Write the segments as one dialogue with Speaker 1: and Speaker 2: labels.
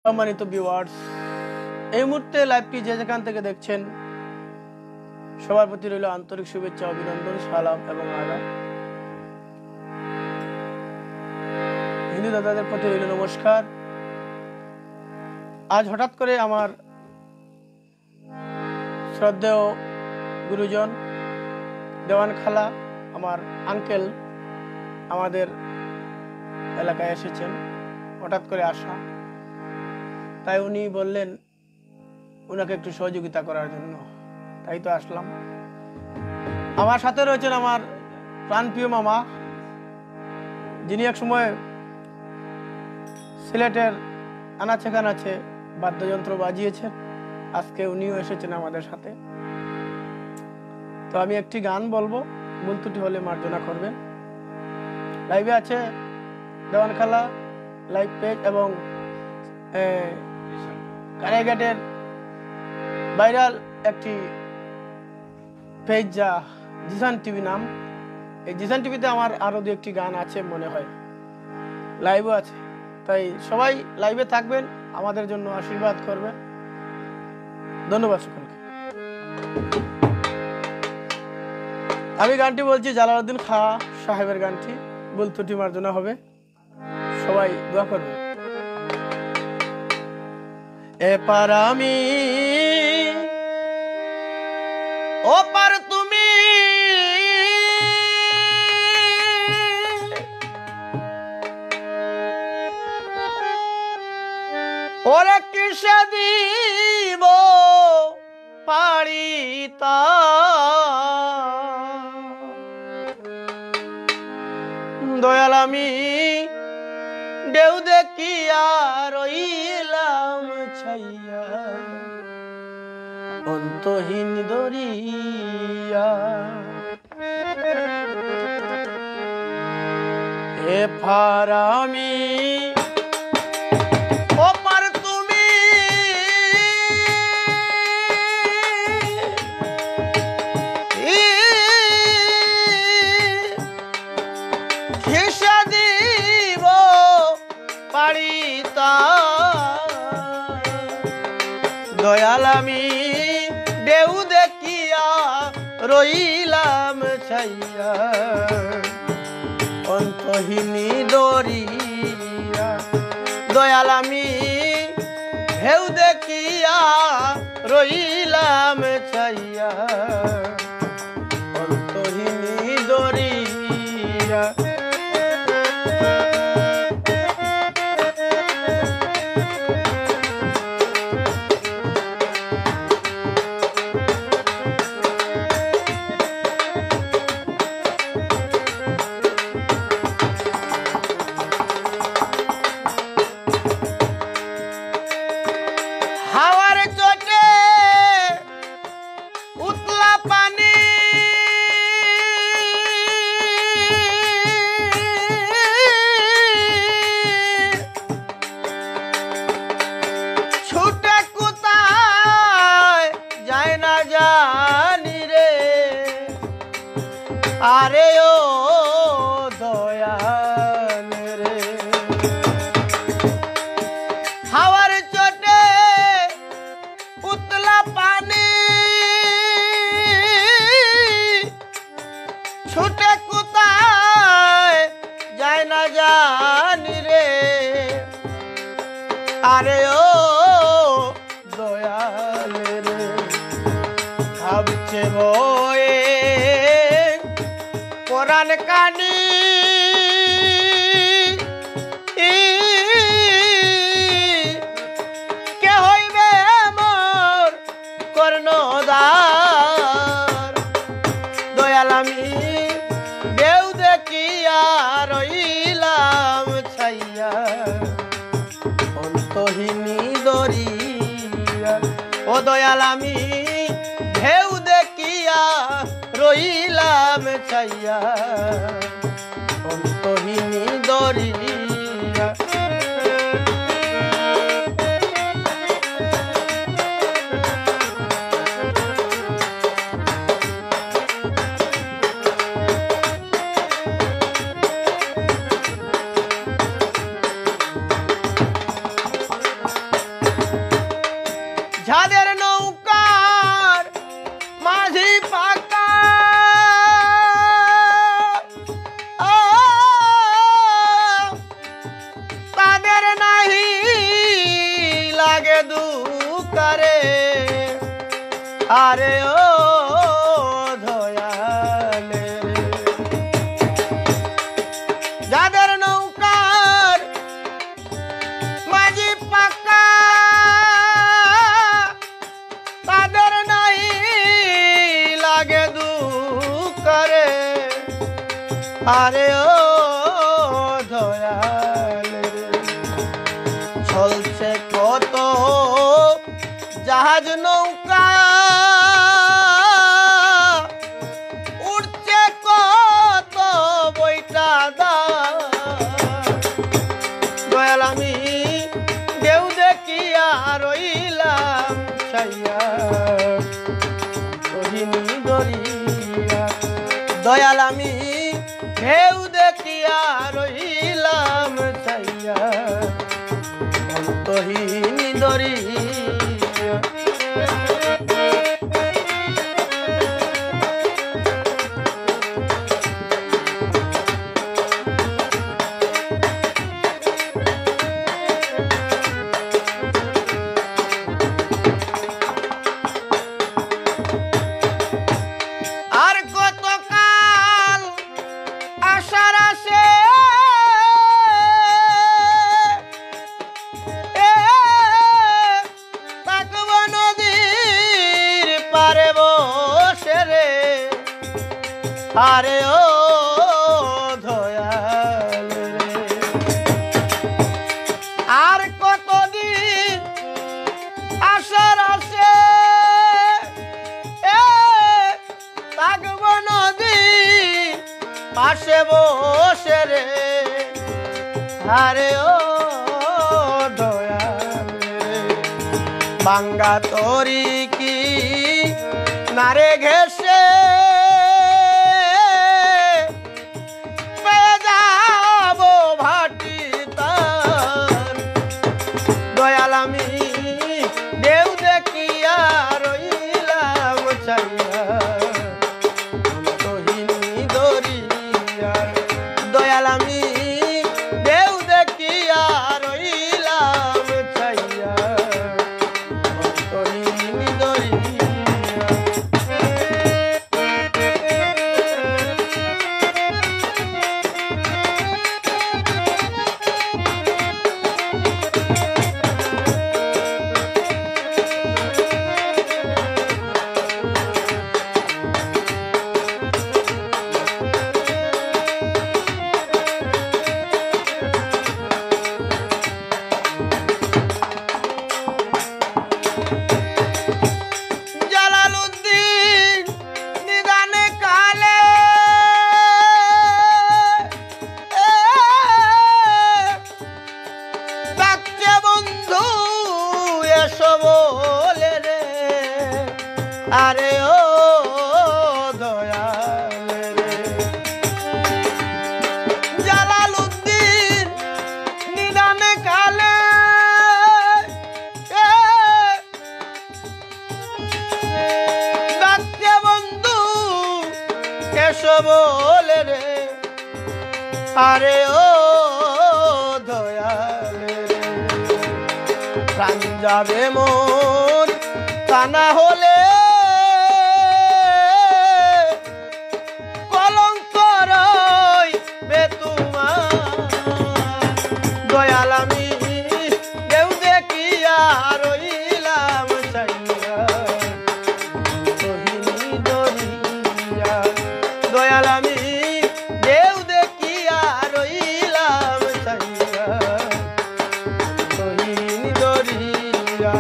Speaker 1: সম্মানিত ভিউয়ার্স, এই মুহূর্তে লাইভটি যে যেখান থেকে দেখছেন সবার প্রতি রইল আন্তরিক শুভেচ্ছা, অভিনন্দন, সালাম এবং আদাব। হিন্দু দাদাদের প্রতি রইল নমস্কার। আজ হঠাৎ করে আমার শ্রদ্ধেয় গুরুজন দেওয়ান খালা, আমার আঙ্কেল আমাদের এলাকায় এসেছেন, হঠাৎ করে আসা। তাই উনি বললেন উনাকে একটু সহযোগিতা করার জন্য, তাই তো আসলাম। আমার সাথে রয়েছেন আমার প্রাণপ্রিয় মামা, যিনি এক সময় সিলেটের আনাচে কানাচে বাদ্যযন্ত্র বাজিয়েছেন। আজকে উনিও এসেছেন আমাদের সাথে। তো আমি একটি গান বলবো, ভুল ত্রুটি হলে মার্জনা করবেন। লাইভে আছে দেওয়ান খালা লাইভ পেজ এবং কারাইঘাটের ভাইরাল একটি পেজ যা জিসান টিভি নাম। এই জিসান টিভিতে আমার আরো দু একটি গান আছে মনে হয়, লাইভও আছে। তাই সবাই লাইভে থাকবেন, আমাদের জন্য আশীর্বাদ করবেন। ধন্যবাদ সকলকে। আমি গানটি বলছি জালালউদ্দিন খাঁ সাহেবের গানটি, ভুল ত্রুটি মার্জনা হবে, সবাই দোয়া করবেন। এপার আমি ওপার তুমি, ওরে কিসে দিব পাড়িতা, দয়াল আমি ঢেউ দেখিয়া রইলাম ছাইয়া, অন্তহীন দরিয়া। এপার আমি ওপার তুমি, কিসে দিব পাড়িতা, দয়াল আমি ঢেউ দেখিয়া রইলাম ছাইয়া, অন্তহীনী দরিয়া। দয়াল আমি ঢেউ দেখিয়া রইলাম ছাইয়া, অন্তহীনী দরিয়া। হাওয়ার চোটে উতলা পানি, ছুটে কোথায় যায় না জানি রে, আরে ও দয়াল রে। হাওয়ার চোটে উতলা পানি, ছুটে কোথায় যায় না জানি রে, আরে ও দয়াল রে। ভাবছে বয়ে কোরআন কানি, কে হইবে মোর কর্ণধার, দয়াল আমি ঢেউ দেখিয়া রইলাম ছাইয়া, অন্তহীনী দরিয়া। ও দয়াল আমি ঢেউ দেখিয়া রইলাম ছাইয়া, অন্তহীনী দরিয়া। আরে ও দয়ালে যাদের নৌকার মাঝি পাকা তাদের নাই লাগে দুঃখ রে আরে ও দয়ালে চলছে কত জাহাজ নৌকা উঠছে কত বইটা দয়াল আমি দেউ দেখিয়া রইলাম ছাইয়া কহিনী দরিয়া দয়াল আমি ঢেউ দেখিয়া রইলাম ছাইয়া অন্তহীনী দরিয়া আরে ও দয়াল রে আর কতদিন আশার আছে থাকব নদী পাশে বসে রে আরে ও দয়াল রে বাঙ্গা তরি কি নারে ঘেসে দয়াল আমি দেউ দেখিয়া রইলাম ছাইয়া অন্তহীনী দরিয়া দয়াল আমি দেউ দেখিয়া রইলাম ছাইয়া অন্তহীনী দরিয়া আরে ও দয়াল রে জালালউদ্দিন নিদানে কালে ডাকতে বন্ধু এসো বলে রে আরে ও দয়াল রে প্রাণ যাবে মোর তা না হলে দয়াল আমি দেউ দেখিয়া রইলাম ছাইয়া অন্তহীনী দরিয়া দয়াল আমি দেউ দেখিয়া রইলাম ছাইয়া অন্তহীনী দরিয়া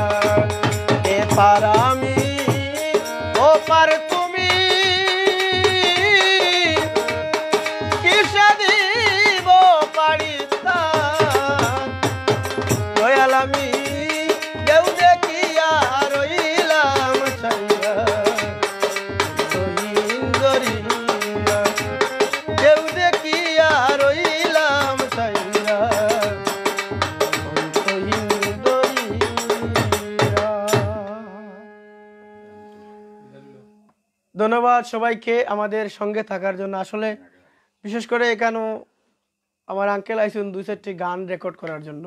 Speaker 1: এপার আমি ওপার তুমি কিসে দিব পারি দয়াল আমি দেউ দেখিয়া রইলাম ছাইয়া অন্তহীন দরিয়া দেউ দেখিয়া রইলাম ছাইয়া অন্তহীন দরিয়া। ধন্যবাদ সবাইকে আমাদের সঙ্গে থাকার জন্য। আসলে বিশেষ করে এখানেও আমার আঙ্কেল আইসুন 2-4টি গান রেকর্ড করার জন্য।